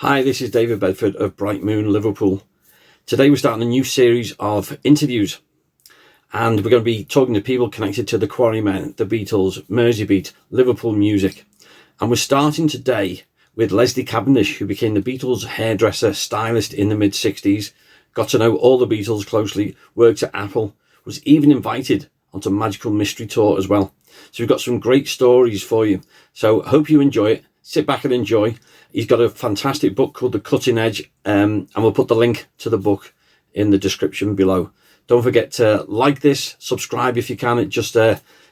Hi, this is David Bedford of Brightmoon, Liverpool. Today we're starting a new series of interviews and we're going to be talking to people connected to the Quarrymen, the Beatles, Merseybeat, Liverpool music. And we're starting today with Leslie Cavendish, who became the Beatles hairdresser stylist in the mid-60s, got to know all the Beatles closely, worked at Apple, was even invited onto Magical Mystery Tour as well. So we've got some great stories for you. So hope you enjoy it. Sit back and enjoy. He's got a fantastic book called The Cutting Edge, and we'll put the link to the book in the description below. Don't forget to like this, subscribe if you can. It just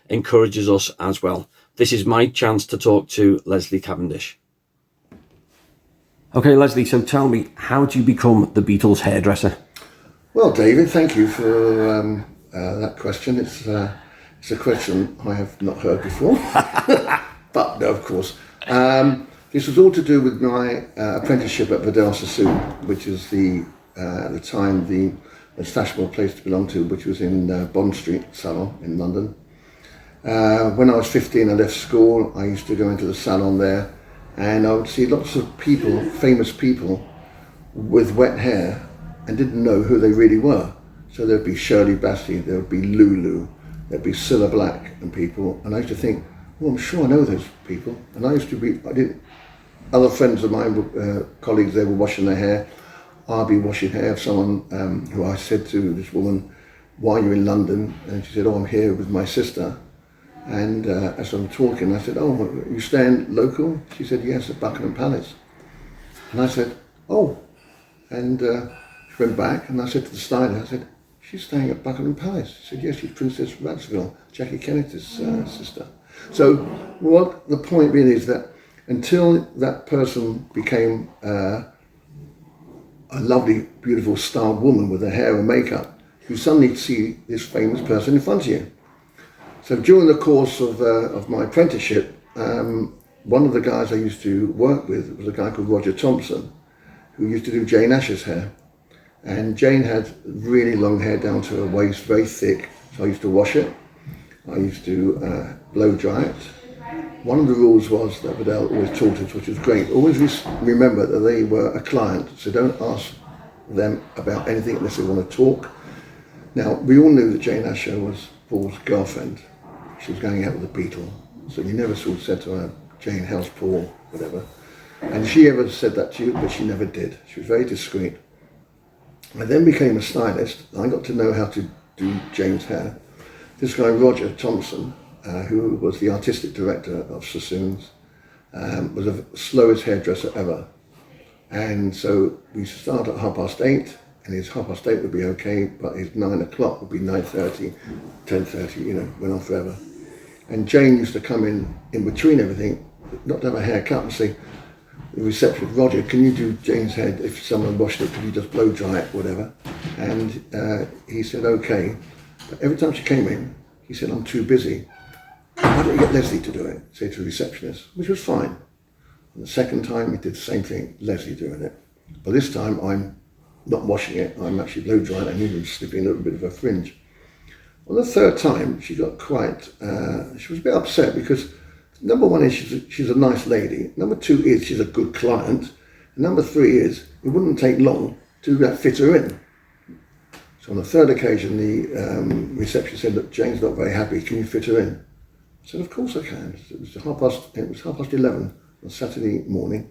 encourages us as well. This is my chance to talk to Leslie Cavendish. Okay, Leslie, so tell me, how did you become the Beatles hairdresser? Well, David, thank you for that question. It's a question I have not heard before, but no, of course. This was all to do with my apprenticeship at Vidal Sassoon, which is at the time the most fashionable place to belong to, which was in Bond Street Salon in London. When I was 15, I left school. I used to go into the salon there, and I would see lots of people, famous people, with wet hair, and didn't know who they really were. So there'd be Shirley Bassey, there would be Lulu, there'd be Cilla Black and people, and I used to think, well, I'm sure I know those people. And other friends of mine, colleagues, they were washing their hair. I'd be washing hair of someone who I said to this woman, why are you in London? And she said, oh, I'm here with my sister. And as I'm talking, I said, oh, you staying local? She said, yes, at Buckingham Palace. And I said, oh. And she went back, and I said to the stylist, I said, she's staying at Buckingham Palace. She said, yes, she's Princess Radziwill, Jackie Kennedy's sister. So what the point being is that until that person became a lovely, beautiful, styled woman with her hair and makeup, you suddenly see this famous person in front of you. So during the course of my apprenticeship, one of the guys I used to work with was a guy called Roger Thompson, who used to do Jane Asher's hair. And Jane had really long hair down to her waist, very thick, so I used to wash it. I used to blow dry it. One of the rules was that Vidal always taught us, which was great, always remember that they were a client, so don't ask them about anything unless they want to talk. Now, we all knew that Jane Asher was Paul's girlfriend. She was going out with a Beatle, so we never sort of said to her, Jane, how's Paul, whatever. And she ever said that to you, but she never did. She was very discreet. I then became a stylist. I got to know how to do Jane's hair. This guy, Roger Thompson, who was the artistic director of Sassoon's, was the slowest hairdresser ever. And so we start at 8:30, and his 8:30 would be okay, but his 9 o'clock would be 9:30, 10:30, went on forever. And Jane used to come in between everything, not to have a haircut, and say, the receptionist, Roger, can you do Jane's head? If someone washed it, could you just blow dry it, whatever? And he said, okay. But every time she came in, he said, I'm too busy. Why don't you get Leslie to do it? Say to the receptionist, which was fine. And the second time, he did the same thing, Leslie doing it. But this time, I'm not washing it, I'm actually blow drying it and even slipping a little bit of a fringe. On the third time, she got she was a bit upset because number one is she's a nice lady. Number two is she's a good client. And number three is it wouldn't take long to fit her in. So on the third occasion, the receptionist said, look, Jane's not very happy, can you fit her in? I said, of course I can. It was 11:30 on Saturday morning,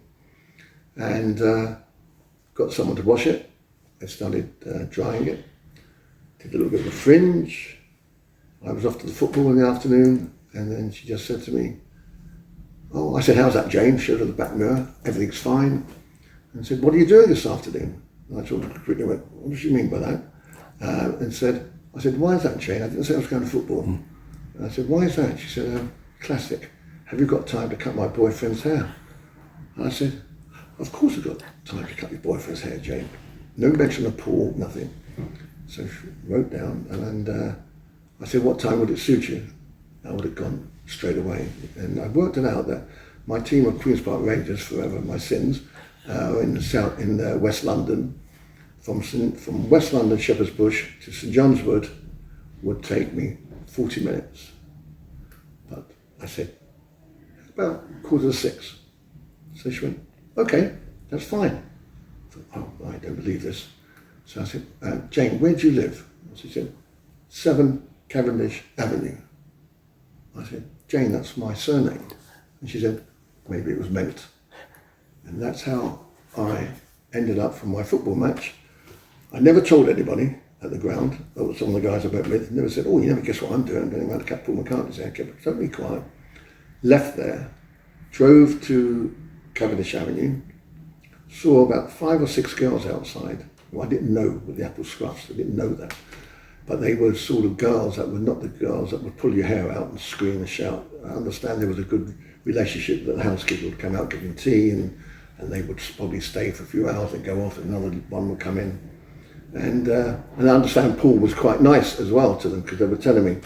and got someone to wash it. I started drying it, did a little bit of a fringe. I was off to the football in the afternoon, and then she just said to me, oh, I said, how's that, Jane? Showed her the back mirror, everything's fine. And said, what are you doing this afternoon? And I sort of quickly went, what does she mean by that? I said, why is that, Jane? I didn't say I was going to football. And I said, why is that? She said, classic. Have you got time to cut my boyfriend's hair? And I said, of course I've got time to cut your boyfriend's hair, Jane. No mention of Paul, nothing. So she wrote down, and I said, what time would it suit you? I would have gone straight away. And I worked it out that my team of Queen's Park Rangers, forever my sins, in West London, from West London, Shepherd's Bush to St John's Wood, would take me 40 minutes. I said, about 5:45. So she went, okay, That's fine. I thought, oh, I don't believe this. So I said, Jane, where do you live? She said, 7 Cavendish Avenue. I said, Jane, that's my surname. And she said, maybe it was meant. And that's how I ended up from my football match. I never told anybody at the ground. Some of the guys I went with never said, oh, you never guess what I'm doing. I'm going around to cut Paul McCartney's hair. Kept it totally quiet. Left there, drove to Cavendish Avenue, saw about 5 or 6 girls outside who I didn't know with the apple scruffs. I didn't know that. But they were sort of girls that were not the girls that would pull your hair out and scream and shout. I understand there was a good relationship that the housekeeper would come out giving tea and they would probably stay for a few hours and go off and another one would come in. And I understand Paul was quite nice as well to them because they were telling me.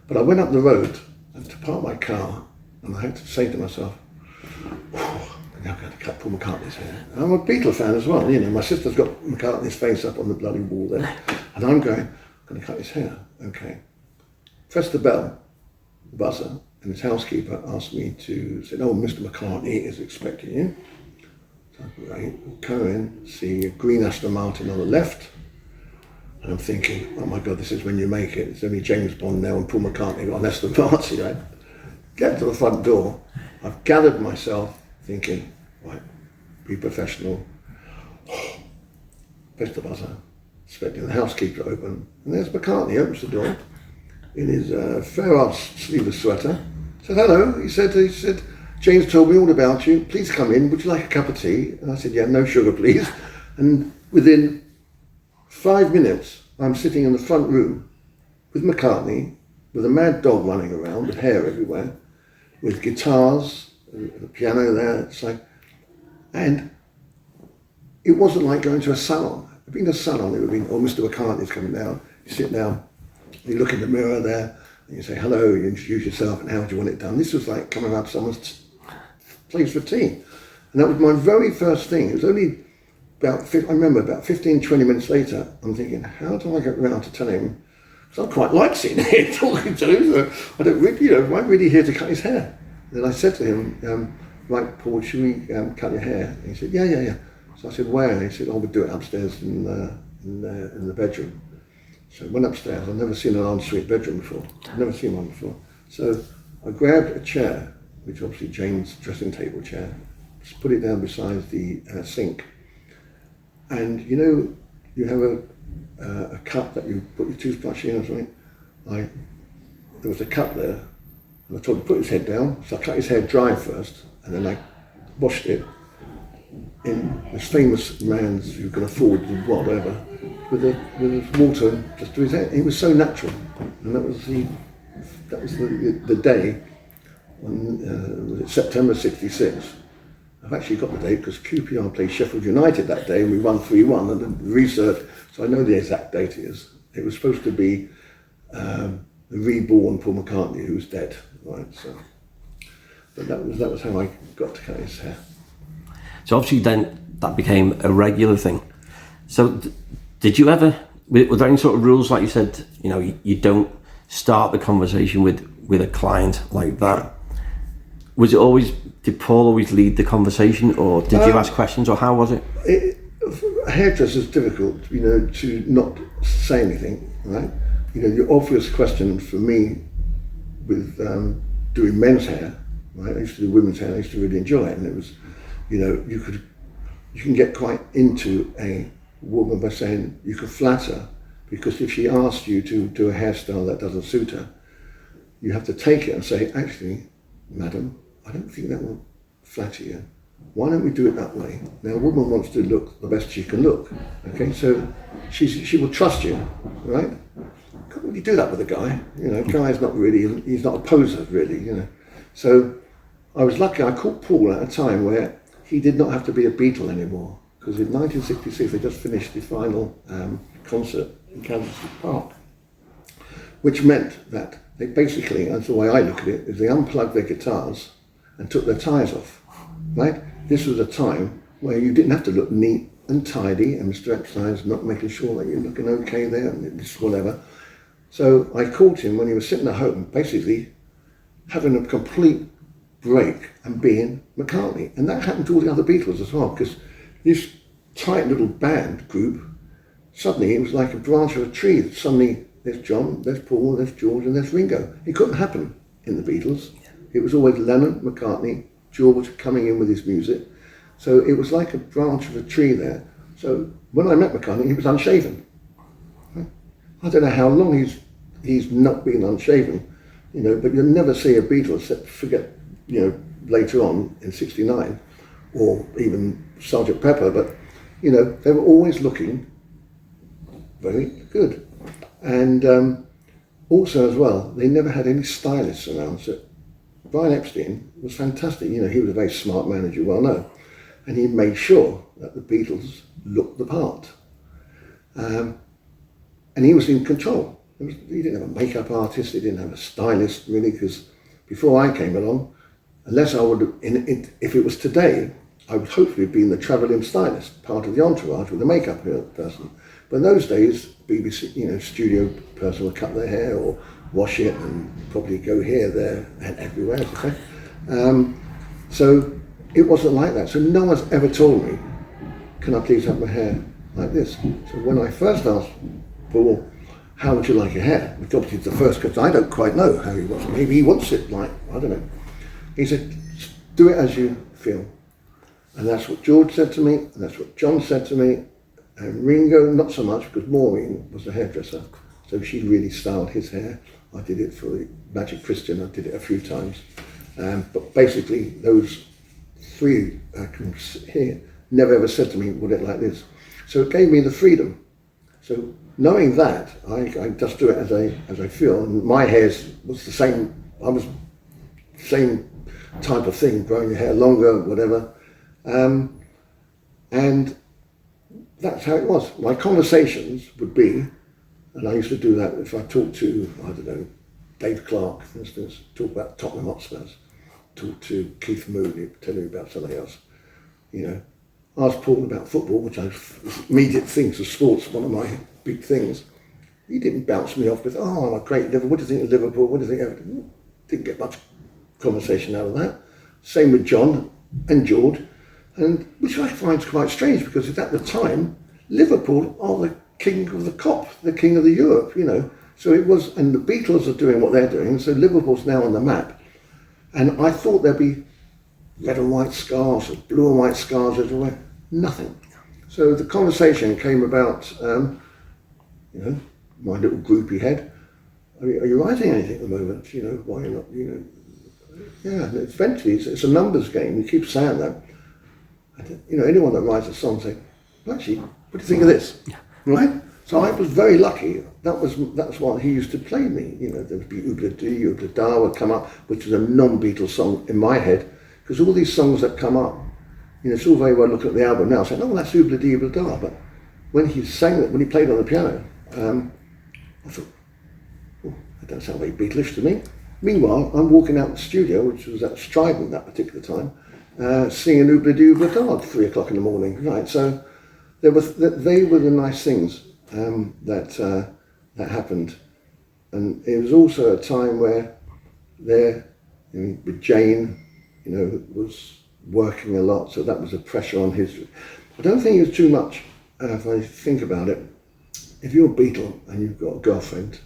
But I went up the road and to park my car and I had to say to myself, I'm now going to cut Paul McCartney's hair. And I'm a Beatles fan as well, you know, my sister's got McCartney's face up on the bloody wall there. And I'm going to cut his hair. Okay. Press the bell, the buzzer, and his housekeeper asked me to say, oh, Mr. McCartney is expecting you. So I go in, see a green Aston Martin on the left, and I'm thinking, oh my God, this is when you make it. It's only James Bond now and Paul McCartney got an Aston Martin, right? Get to the front door. I've gathered myself thinking, right, be professional. Press the buzzer. Expecting the housekeeper to open, and there's McCartney, opens the door in his fair-ass sleeveless sweater. Said, hello, he said, James told me all about you, please come in, would you like a cup of tea? And I said, yeah, no sugar please. And within 5 minutes, I'm sitting in the front room with McCartney, with a mad dog running around, with hair everywhere, with guitars, the piano there, it's like, and it wasn't like going to a salon. I've been to a salon, it would have been, oh, Mr. McCartney's coming down. You sit down, you look in the mirror there, and you say, hello, you introduce yourself, and how do you want it done? This was like coming out to someone's place for tea. And that was my very first thing. It was only about, I remember about 15, 20 minutes later, I'm thinking, how do I get around to tell him? Because I quite like sitting here talking to him, so I don't really, you know, I'm really here to cut his hair. And then I said to him, right, Paul, should we cut your hair? And he said, yeah. So I said, where? And he said, oh, we'll do it upstairs in the bedroom. So I went upstairs. I've never seen an ensuite bedroom before. I've never seen one before. So I grabbed a chair, which obviously Jane's dressing table chair, just put it down beside the sink. And you know, you have a cup that you put your toothbrush in or something. There was a cup there, and I told him to put his head down. So I cut his hair dry first, and then I washed it in this famous man's who can afford the whatever, with water just to his hair. It was so natural, and that was the day on was it September '66. I've actually got the date because QPR played Sheffield United that day and we won 3-1 and then research, so I know the exact date it is. It was supposed to be the reborn Paul McCartney who was dead, right? So, but that was how I got to cut his hair. So obviously then that became a regular thing. So did you ever, were there any sort of rules, like you said, you know, you don't start the conversation with a client like that? Was it always, did Paul always lead the conversation, or did you ask questions, or how was it? A hairdresser is difficult, you know, to not say anything, right? You know, the obvious question for me with doing men's hair, right? I used to do women's hair, I used to really enjoy it, and it was, you know, you can get quite into a woman by saying you could flatter, because if she asked you to do a hairstyle that doesn't suit her, you have to take it and say, actually, madam, I don't think that will flatter you. Why don't we do it that way? Now, a woman wants to look the best she can look, okay? So she will trust you, right? Can't really do that with a guy, you know. Guy's not really, he's not a poser, really, you know. So I was lucky, I caught Paul at a time where he did not have to be a Beatle anymore, because in 1966 they just finished the final concert in Kansas Park, which meant that they basically, that's the way I look at it, is they unplugged their guitars and took their ties off, right? This was a time where you didn't have to look neat and tidy, and Mr. Epstein's not making sure that you're looking okay there, and this whatever. So I caught him when he was sitting at home, basically having a complete break and being McCartney. And that happened to all the other Beatles as well, because this tight little band group, suddenly it was like a branch of a tree. Suddenly there's John, there's Paul, there's George, and there's Ringo. It couldn't happen in the Beatles. It was always Lennon, McCartney, George coming in with his music. So it was like a branch of a tree there. So when I met McCartney, he was unshaven. I don't know how long he's not been unshaven, but you'll never see a Beatle, except forget, later on in '69, or even Sgt. Pepper, but, they were always looking very good. And also as well, they never had any stylists around. So Brian Epstein was fantastic. He was a very smart man, as you well know. And he made sure that the Beatles looked the part. And he was in control. He didn't have a makeup artist, he didn't have a stylist really, because before I came along, unless I would have, if it was today, I would hopefully have been the travelling stylist, part of the entourage with a makeup person. But in those days, BBC, studio person would cut their hair or wash it and probably go here, there, and everywhere. Okay? So it wasn't like that. So no one's ever told me, can I please have my hair like this? So when I first asked Paul, how would you like your hair? Which obviously is the first, because I don't quite know how he wants it. Maybe he wants it like, I don't know. He said, do it as you feel. And that's what George said to me, and that's what John said to me, and Ringo, not so much, because Maureen was the hairdresser, so she really styled his hair. I did it for the Magic Christian, I did it a few times. But basically, those three here never ever said to me, would it like this? So it gave me the freedom. So knowing that, I just do it as I feel. And my hair was the same, I was the same type of thing, growing your hair longer, whatever. And that's how it was. My conversations would be, and I used to do that if I talked to, I don't know, Dave Clark, for instance, talk about Tottenham Hotspurs, talk to Keith Mooney, tell him about something else, ask Paul about football, which I immediate things of sports, one of my big things. He didn't bounce me off with, oh, I'm a great Liverpool, what do you think of Liverpool, what do you think of it? Didn't get much conversation out of that. Same with John and George, and which I find quite strange, because at the time, Liverpool are the king of the COP, the king of the Europe, So it was, and the Beatles are doing what they're doing, so Liverpool's now on the map. And I thought there'd be red and white scars, or blue and white scars everywhere. Nothing. So the conversation came about, my little groupie head. Are you writing anything at the moment? Why you're not, Yeah, and eventually it's a numbers game. You keep saying that. And, anyone that writes a song say, actually, what do you think of this? Right? So I was very lucky. That's what he used to play me. There would be Oobla Dee, Oobla Da would come up, which is a non-Beatles song in my head, because all these songs that come up, it's all very well looking at the album now, saying, oh, that's Oobla Dee, Oobla Da. But when he sang it, when he played on the piano, I thought, oh, that doesn't sound very Beatlish to me. Meanwhile, I'm walking out the studio, which was at Strident that particular time, singing Oobla Dee, Oobla Da at 3 o'clock in the morning. Right, so they were the nice things that happened. And it was also a time where with Jane, was working a lot, so that was a pressure on his. I don't think it was too much, if I think about it. If you're a Beatle and you've got a girlfriend,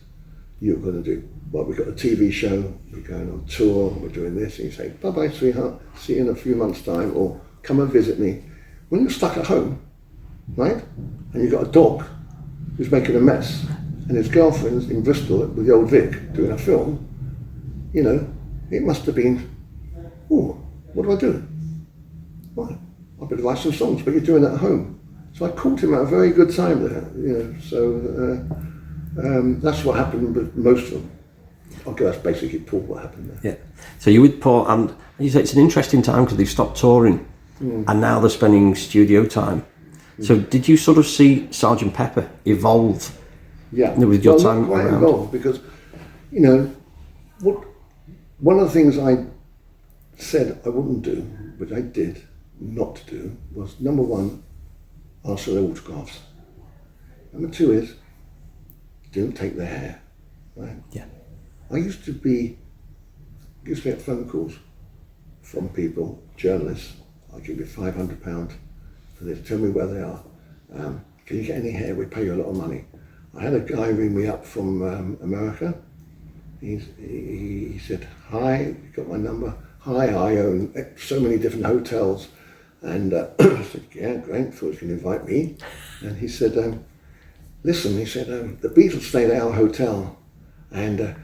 you're going to do, we've got a TV show, we're going on tour, we're doing this, and you say, bye-bye, sweetheart, see you in a few months' time, or come and visit me. When you're stuck at home, right, and you've got a dog who's making a mess, and his girlfriend's in Bristol with the old Vic doing a film, it must have been, oh, what do I do? Well, I better write some songs, but you're doing it at home. So I caught him at a very good time there, so that's what happened with most of them. Okay, that's basically Paul, what happened there. Yeah. So you with Paul, and you say it's an interesting time because they've stopped touring, and now they're spending studio time. So did you sort of see Sgt. Pepper evolve? Yeah. With your time not quite around? Evolve, because, one of the things I said I wouldn't do, which I did not do, was number one, ask for their autographs. Number two is, don't take their hair, right? Yeah. I used to get phone calls. from people, journalists. I'll give you £500 for this. Tell me where they are. Can you get any hair? We pay you a lot of money. I had a guy ring me up from America. He said, hi, you got my number? Hi, I own so many different hotels. And I said, yeah, great, thought you can invite me. And he said, listen, he said, the Beatles stayed at our hotel, and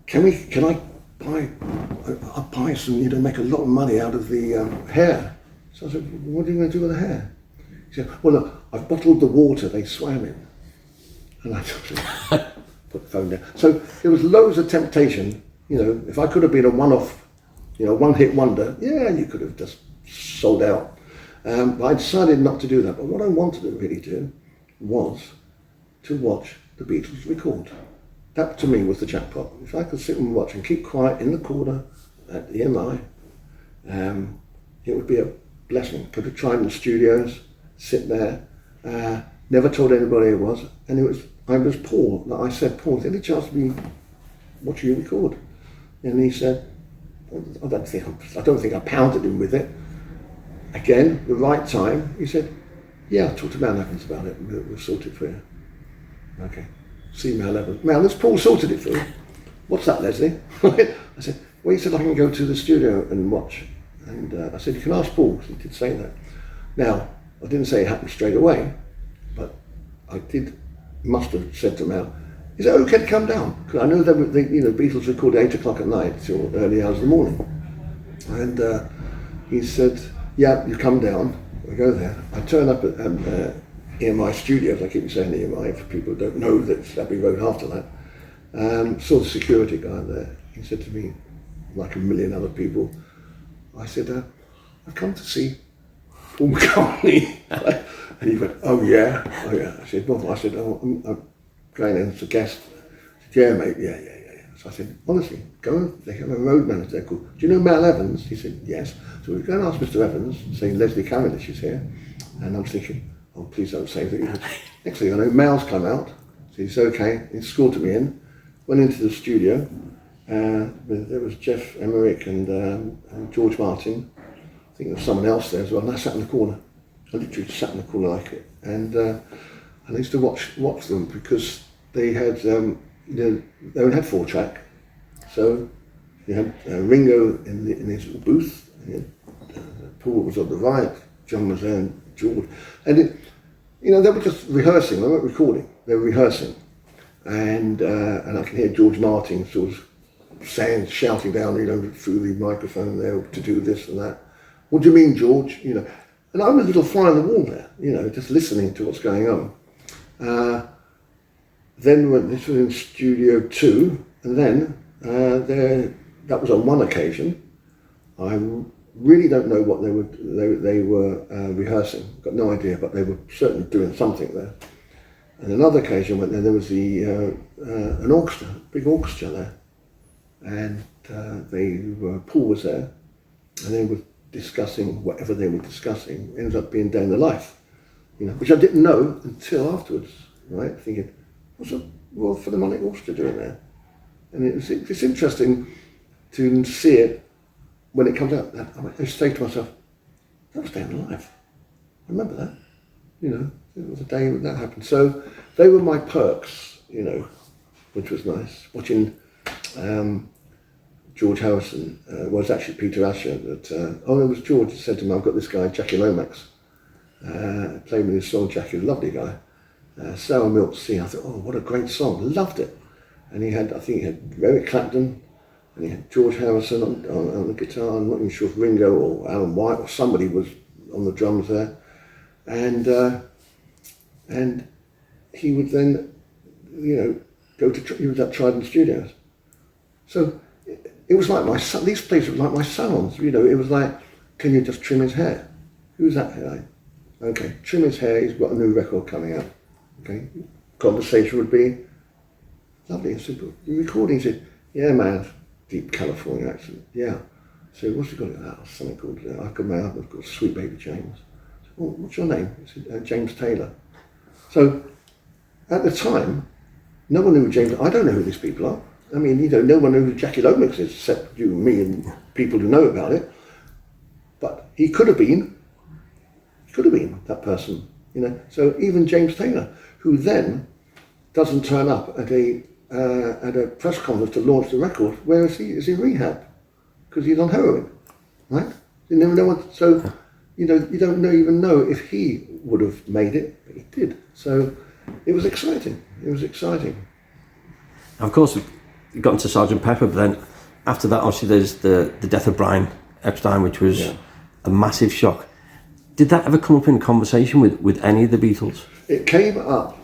can I buy some, make a lot of money out of the hair? So I said, what are you going to do with the hair? He said, well, look, I've bottled the water they swam in. And I put the phone down. So there was loads of temptation. If I could have been a one-off, one-hit wonder, yeah, you could have just sold out. But I decided not to do that. But what I wanted to really do was to watch the Beatles record. That to me was the jackpot. If I could sit and watch and keep quiet in the corner at the EMI, it would be a blessing. Could have tried in the studios, sit there, never told anybody it was, and I was Paul. I said, Paul, is there any chance of me watching you record? And he said, I don't think I pounded him with it. Again, the right time, he said, yeah, I'll talk to Mel Evans about it, we'll sort it for you. Okay, see Mel Evans. Mel, has Paul sorted it for you? What's that, Leslie? I said, well, he said I can go to the studio and watch. And I said, you can ask Paul, because he did say that. Now, I didn't say it happened straight away, but I must have said to Mel, is it okay to come down? Because I know that Beatles recorded 8 o'clock at night till early hours of the morning. And he said, yeah, you come down. I go there. I turn up at EMI Studios. I keep saying EMI for people who don't know that it's Abbey Road after that. Saw the security guy there. He said to me, like a million other people, I said, I've come to see Paul McCartney. And he went, oh yeah. I said, well, I'm going in as a guest. He said, yeah, mate, yeah. So I said, honestly, go, they have a road manager there called, do you know Mel Evans? He said, yes. So we go and ask Mr. Evans, saying Leslie Cavendish is here. And I'm thinking, oh, please don't say that. Next thing I know, Mel's come out. So he said, okay, he escorted me in, went into the studio. There was Jeff Emmerich and George Martin. I think there was someone else there as well. And I sat in the corner. I literally sat in the corner like it. And I used to watch them because they had, they had 4-track. So you had Ringo in his booth. Paul was on the right. John was there, and George. And they were just rehearsing. They weren't recording. They were rehearsing. And I can hear George Martin sort of shouting down, through the microphone there to do this and that. What do you mean, George? And I'm a little fly on the wall there, just listening to what's going on. Then this was in Studio 2, and then that was on one occasion. I really don't know what they were rehearsing. Got no idea, but they were certainly doing something there. And another occasion when there was an orchestra, big orchestra there, and Paul was there, and they were discussing whatever they were discussing. Ended up being Day in the Life, which I didn't know until afterwards, right? Thinking, what's a Royal Philharmonic Orchestra doing there? And it's interesting to see it when it comes out. I say to myself, that was Day in the Life. I remember that. It was a day when that happened. So they were my perks, which was nice. Watching George Harrison, was actually Peter Asher, it was George that said to me, I've got this guy, Jackie Lomax, played with his song, Jackie, a lovely guy. Sour Milk Sea. I thought, oh, what a great song, loved it. And I think he had Eric Clapton, and he had George Harrison on the guitar. I'm not even sure if Ringo or Alan White or somebody was on the drums there. And he would then, go to, he was at Trident Studios. So it was like these places were like my salons, it was like, can you just trim his hair? Who's that guy? Okay, trim his hair, he's got a new record coming out. Okay, conversation would be lovely and simple. You recording? He said, yeah, man, deep California accent. Yeah. So what's he got? Something called, I've got my album called Sweet Baby James. I said, well, what's your name? He said, James Taylor. So at the time, no one knew who James. I don't know who these people are. I mean, you know, no one knows who Jackie Lomax is except you and me and people who know about it. But he could have been that person, you know. So even James Taylor, who then doesn't turn up at a press conference to launch the record, where is he? Is he in rehab? Because he's on heroin, right? You never know what. So, you know, you don't even know if he would have made it, but he did. So it was exciting. It was exciting. Of course, we got into Sgt. Pepper, but then after that, obviously, there's the death of Brian Epstein, which was a massive shock. Did that ever come up in conversation with any of the Beatles? It came up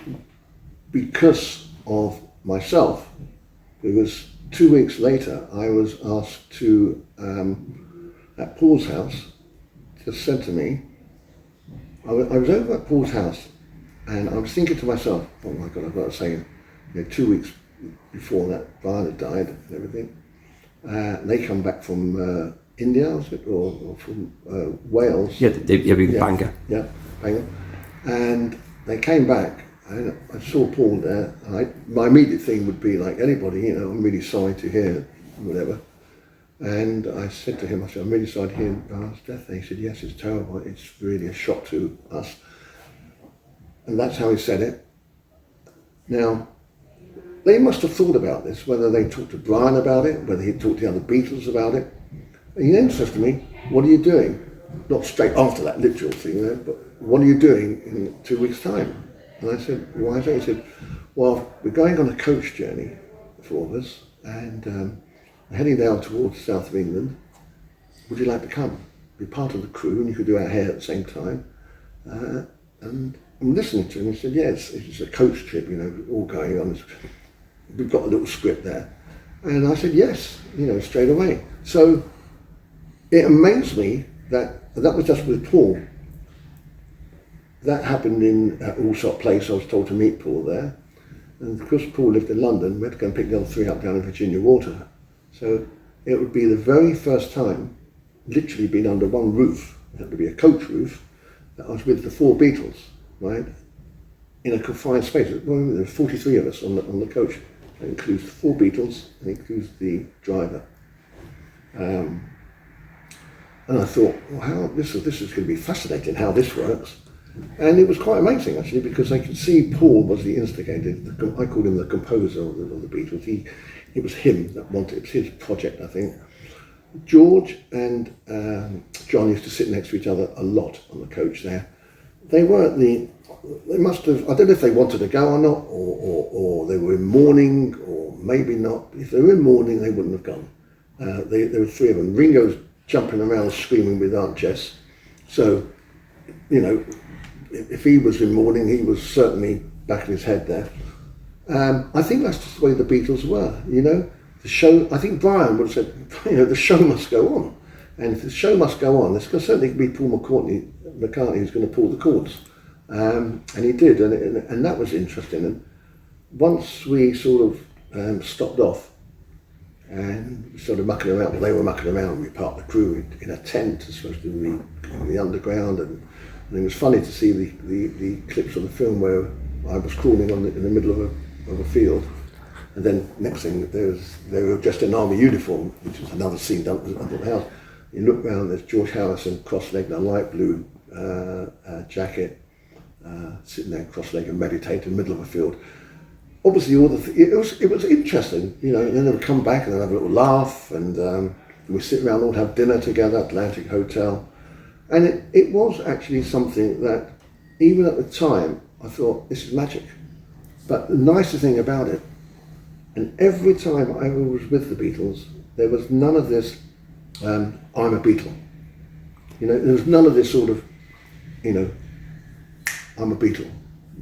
because of myself. It was 2 weeks later, I was asked to, at Paul's house, just said to me, I was over at Paul's house and I was thinking to myself, oh my God, I've got to say, you know, 2 weeks before that, Brian had died and everything. They come back from India, was it, or from Wales? Yeah, Bangor. Yeah, Bangor. And they came back, and I saw Paul there. And my immediate thing would be like anybody, you know, I'm really sorry to hear whatever. And I said to him, I said, I'm really sorry to hear Brian's death. And he said, yes, it's terrible. It's really a shock to us. And that's how he said it. Now, they must have thought about this, whether they talked to Brian about it, whether he talked to the other Beatles about it. And he then says to me, what are you doing? Not straight after that literal thing, you know, but what are you doing in 2 weeks' time? And I said, why is that? He said, well, we're going on a coach journey, the four of us, and we're heading down towards the south of England. Would you like to come? Be part of the crew, and you could do our hair at the same time. And I'm listening to him. He said, yes, it's a coach trip, you know, all going on. We've got a little script there. And I said, yes, you know, straight away. So it amazed me that was just with Paul. That happened in Allsop Place. I was told to meet Paul there. And because Paul lived in London, we had to go and pick the other three up down in Virginia Water. So it would be the very first time, literally being under one roof, it had to be a coach roof, that I was with the four Beatles, right? In a confined space. Well, there were 43 of us on the coach. That includes the four Beatles, and includes the driver. And I thought, well, this is going to be fascinating how this works. And it was quite amazing actually, because I could see Paul was the instigator. I called him the composer of the Beatles. It was him that wanted it. It was his project, I think. George and John used to sit next to each other a lot on the coach there. They weren't they must have, I don't know if they wanted to go or not, or they were in mourning, or maybe not. If they were in mourning, they wouldn't have gone. There were three of them. Ringo's jumping around screaming with Aunt Jess. So, you know, if he was in mourning, he was certainly back in his head there. I think that's just the way the Beatles were, you know. The show, I think Brian would have said, you know, the show must go on. And if the show must go on, there's certainly be Paul McCartney who's going to pull the cords. And he did, and that was interesting. And once we sort of stopped off and we started mucking around, well, they were mucking around, we parked the crew in a tent, supposed to be in the underground, and it was funny to see the clips of the film where I was crawling in the middle of a field, and then next thing they were dressed in army uniform, which was another scene done at the house. You look round, there's George Harrison cross-legged in a light blue jacket, sitting there cross-legged and meditating in the middle of a field. Obviously, it was interesting, you know. And then they would come back and they'd have a little laugh, and we'd sit around all have dinner together at Atlantic Hotel, and it was actually something that, even at the time, I thought, this is magic. But the nicest thing about it, and every time I was with the Beatles, there was none of this, I'm a Beatle. You know, there was none of this sort of, you know, I'm a Beatle,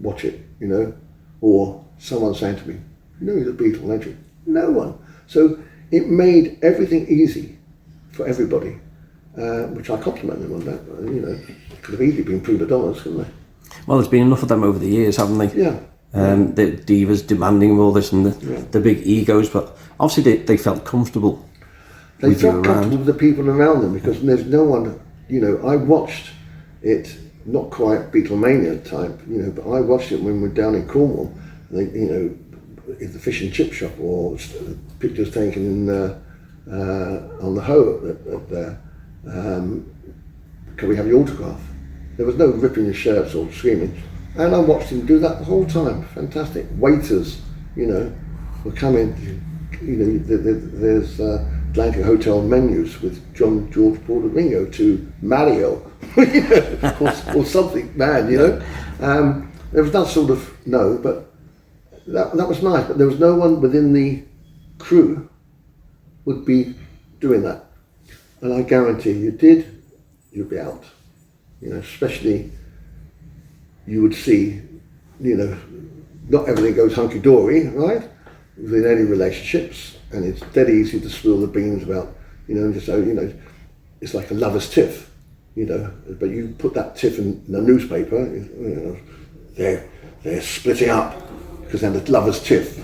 watch it, you know, or someone saying to me, you know you're a Beatle, don't you? No one. So it made everything easy for everybody, which I compliment them on that. You know, it could have easily been prima donnas, couldn't they? Well, there's been enough of them over the years, haven't they? Yeah. The divas demanding all this and the big egos, but obviously they felt comfortable. They felt comfortable with the people around them, because there's no one, you know, I watched it, not quite Beatlemania type, you know, but I watched it when we were down in Cornwall. They, you know, in the fish and chip shop, or pictures taken in on the Hoe at there. Can we have your autograph? There was no ripping your shirts or screaming. And I watched him do that the whole time. Fantastic. Waiters, were coming. There's Atlantic Hotel menus with John, George, Paul and Ringo to Mario, or something mad, There was that sort of, but that was nice. But there was no one within the crew would be doing that. And I guarantee you'd be out. Especially you would see, not everything goes hunky-dory, right? Within any relationships, and it's dead easy to spill the beans about, it's like a lover's tiff, but you put that tiff in the newspaper, they're splitting up because they're the lover's tiff,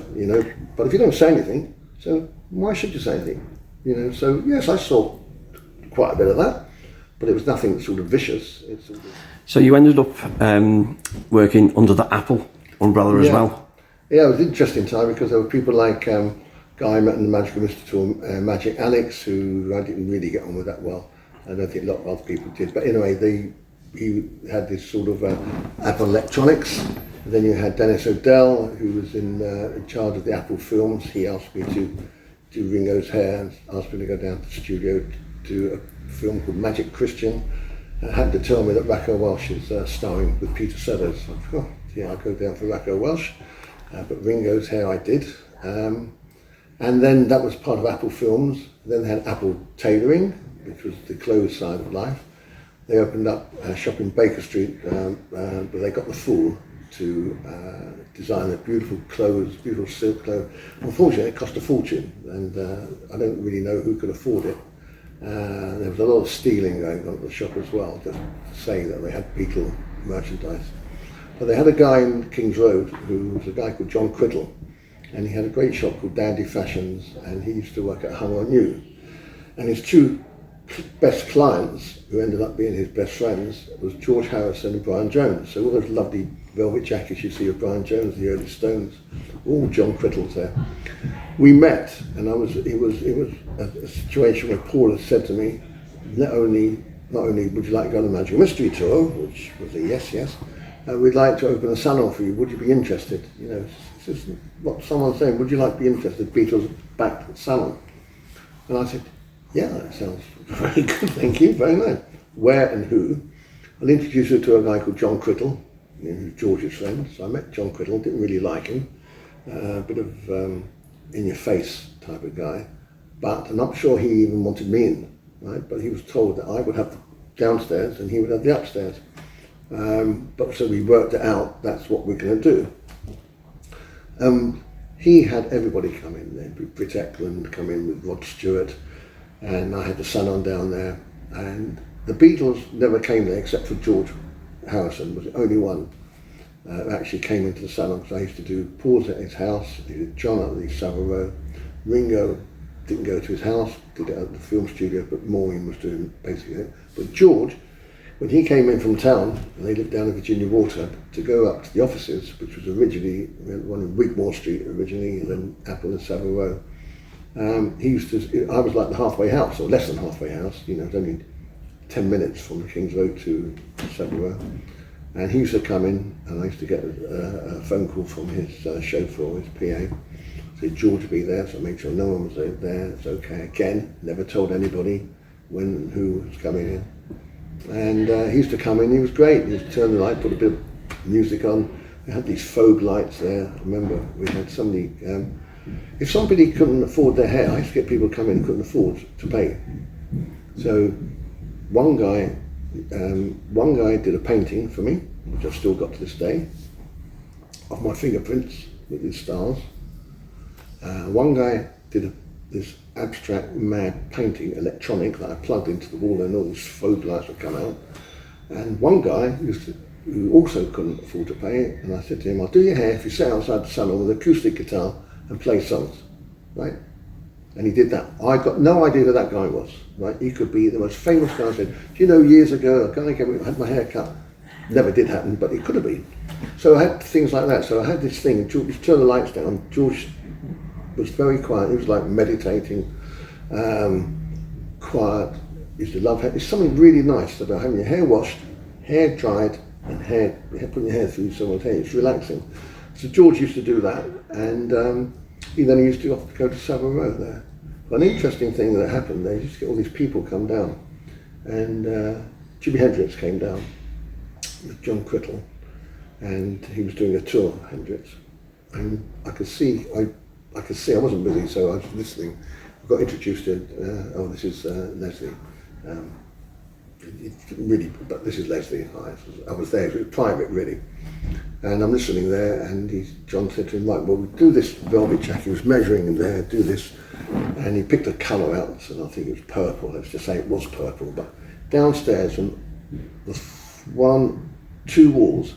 but if you don't say anything, so why should you say anything, so yes, I saw quite a bit of that, but it was nothing sort of vicious. So you ended up working under the Apple umbrella as well? Yeah, it was an interesting time because there were people like Guy I met in the Magical Mystery Tour, Magic Alex, who I didn't really get on with that well. I don't think a lot of other people did. But anyway, he had this sort of Apple Electronics. And then you had Dennis O'Dell, who was in charge of the Apple films. He asked me to do Ringo's hair and asked me to go down to the studio to do a film called Magic Christian. Had to tell me that Raquel Welch is starring with Peter Sellers. I thought, I'll go down for Raquel Welch. But Ringo's hair I did. And then that was part of Apple Films. Then they had Apple Tailoring, which was the clothes side of life. They opened up a shop in Baker Street, but they got the Fool to design the beautiful clothes, beautiful silk clothes. Unfortunately, it cost a fortune, and I don't really know who could afford it. There was a lot of stealing going on at the shop as well, just to say that they had Beatle merchandise. But they had a guy in King's Road who was a guy called John Criddle, and he had a great shop called Dandy Fashions, and he used to work at Hung On You. And his two best clients, who ended up being his best friends, was George Harrison and Brian Jones. So all those lovely velvet jackets you see of Brian Jones, the early Stones, all John Criddle's there. We met, and it was a situation where Paul had said to me, not only would you like to go on the Magical Mystery Tour, which was a yes, we'd like to open a salon for you, would you be interested? It's just what someone's saying, would you like to be interested, Beatles backed salon? And I said, yeah, that sounds very good, thank you, very nice. Where and who? I'll introduce you to a guy called John Criddle, who's George's friend. So I met John Criddle, didn't really like him, a bit of in-your-face type of guy, but I'm not sure he even wanted me in, right? But he was told that I would have the downstairs and he would have the upstairs. But so we worked it out, that's what we're going to do. He had everybody come in there, Britt Eklund come in with Rod Stewart, and I had the salon down there, and the Beatles never came there except for George Harrison, was the only one who actually came into the salon, because I used to do Paul's at his house, I did John at the Savile Row. Ringo didn't go to his house, did it at the film studio, but Maureen was doing basically it. But George, when he came in from town, and they lived down in Virginia Water, to go up to the offices, which was originally, we had one in Wigmore Street originally, and then Apple and Savile Row. I was like the halfway house, or less than halfway house, it was only 10 minutes from King's Road to Savile Row. And he used to come in, and I used to get a phone call from his chauffeur, his PA, said George would be there, so I made sure no one was there, it's okay. Again, never told anybody when and who was coming in. And he used to come in, he was great, he used to turn the light, put a bit of music on. We had these faux lights there. I remember we had somebody, if somebody couldn't afford their hair, I used to get people come in who couldn't afford to pay. So one guy did a painting for me, which I've still got to this day, of my fingerprints with these stars. One guy did this abstract mad painting, electronic, that I plugged into the wall and all these faux lights would come out. And one guy who also couldn't afford to pay it, and I said to him, I'll do your hair if you sit outside the salon with an acoustic guitar and play songs, right? And he did that. I got no idea who that guy was, right? He could be the most famous guy. I said, do you know years ago, a guy came in, had my hair cut, never did happen, but it could have been. So I had things like that. So I had this thing. George turn the lights down. George was very quiet. He was like meditating, quiet. He used to love hair. It's something really nice about having your hair washed, hair dried, and putting your hair through someone's hair. It's relaxing. So George used to do that, and he used to often go to Abbey Road there. But an interesting thing that happened, they used to get all these people come down, and Jimi Hendrix came down with John Crittall, and he was doing a tour, Hendrix, and I could see, I wasn't busy, so I was listening. I got introduced to, this is Leslie. But this is Leslie. I was there, it was private really. And I'm listening there, and John said to him, right, well, do this velvet jacket. He was measuring him there, do this. And he picked a colour out, so I think it was purple. Let's just say it was purple. But downstairs, from the 3 walls,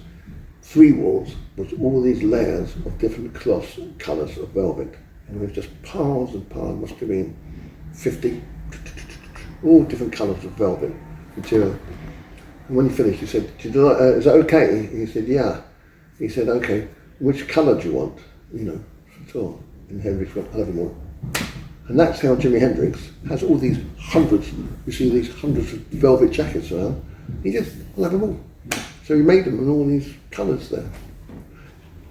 was all these layers of different cloths, colours of velvet. And it was just piles and piles, must have been 50, all different colours of velvet material. And when he finished, he said, is that okay? He said, yeah. He said, okay, which colour do you want? At all. And Hendrix went, I'll have them all. And that's how Jimi Hendrix has all these hundreds, you see these hundreds of velvet jackets around. He just, I'll have them all. So he made them in all these colours there.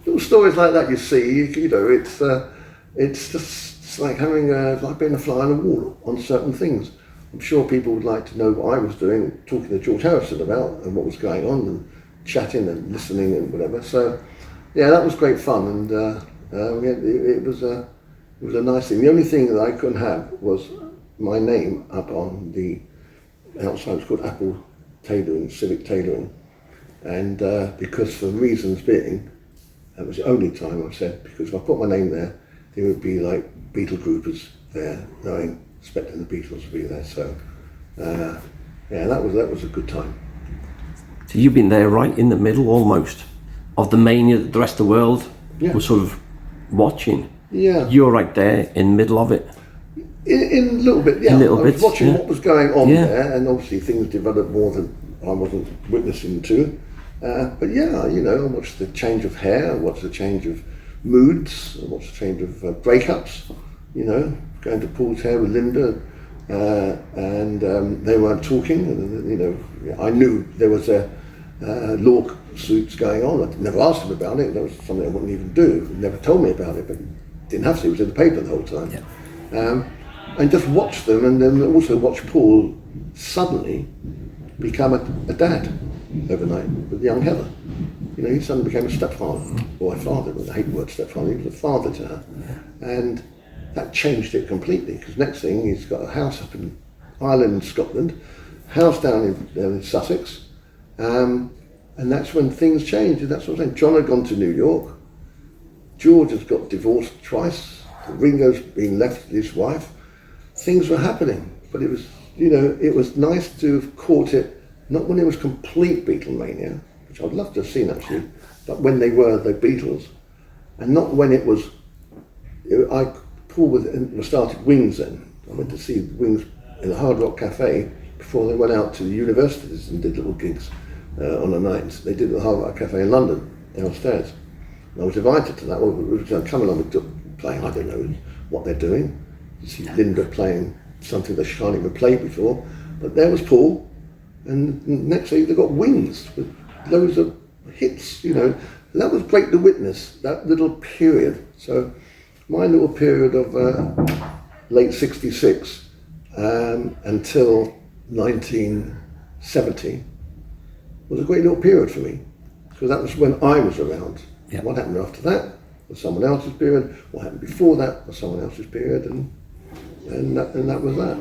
Little stories like that you see, it's just it's like having like being a fly on a wall on certain things. I'm sure people would like to know what I was doing, talking to George Harrison about and what was going on, and chatting and listening and whatever. So, yeah, that was great fun, and it was a nice thing. The only thing that I couldn't have was my name up on the outside. It's called Apple Tailoring, Civic Tailoring, and because for reasons being, that was the only time I said, because if I put my name there would be like Beatle groupers there, expecting the Beatles to be there. So, that was a good time. So you've been there right in the middle almost of the mania that the rest of the world was sort of watching. Yeah. You're right there in the middle of it. In a little bit, yeah. I was watching what was going on there, and obviously things developed more than I wasn't witnessing to. But yeah, I watched the change of hair, I watched the change of moods, I watched the change of breakups, going to Paul's hair with Linda, and they weren't talking, and I knew there was a lawsuits going on. I never asked him about it. That was something I wouldn't even do. He never told me about it, but didn't have to. It was in the paper the whole time. Yeah. And just watched them, and then also watched Paul suddenly become a dad overnight with young Heather. He suddenly became a stepfather, or a father. I hate the word stepfather. He was a father to her, and that changed it completely. Because next thing, he's got a house up in Ireland and Scotland, house down in Sussex, and that's when things changed. And that's what I'm saying. John had gone to New York. George has got divorced twice. Ringo's been left with his wife. Things were happening, but it was, it was nice to have caught it, not when it was complete Beatlemania, which I'd love to have seen actually, but when they were the Beatles, and not when it was, Paul started Wings then. I went to see Wings in the Hard Rock Cafe before they went out to the universities and did little gigs on a night. They did the Hard Rock Cafe in London, downstairs. And I was invited to that. Well, we were come along and playing, I don't know what they're doing. You see Linda playing something that she can't even play before. But there was Paul, and next thing they got Wings with loads of hits, That was great to witness, that little period. So my little period of late 66 until 1970 was a great little period for me, because that was when I was around. Yeah. What happened after that was someone else's period. What happened before that was someone else's period, and that was that.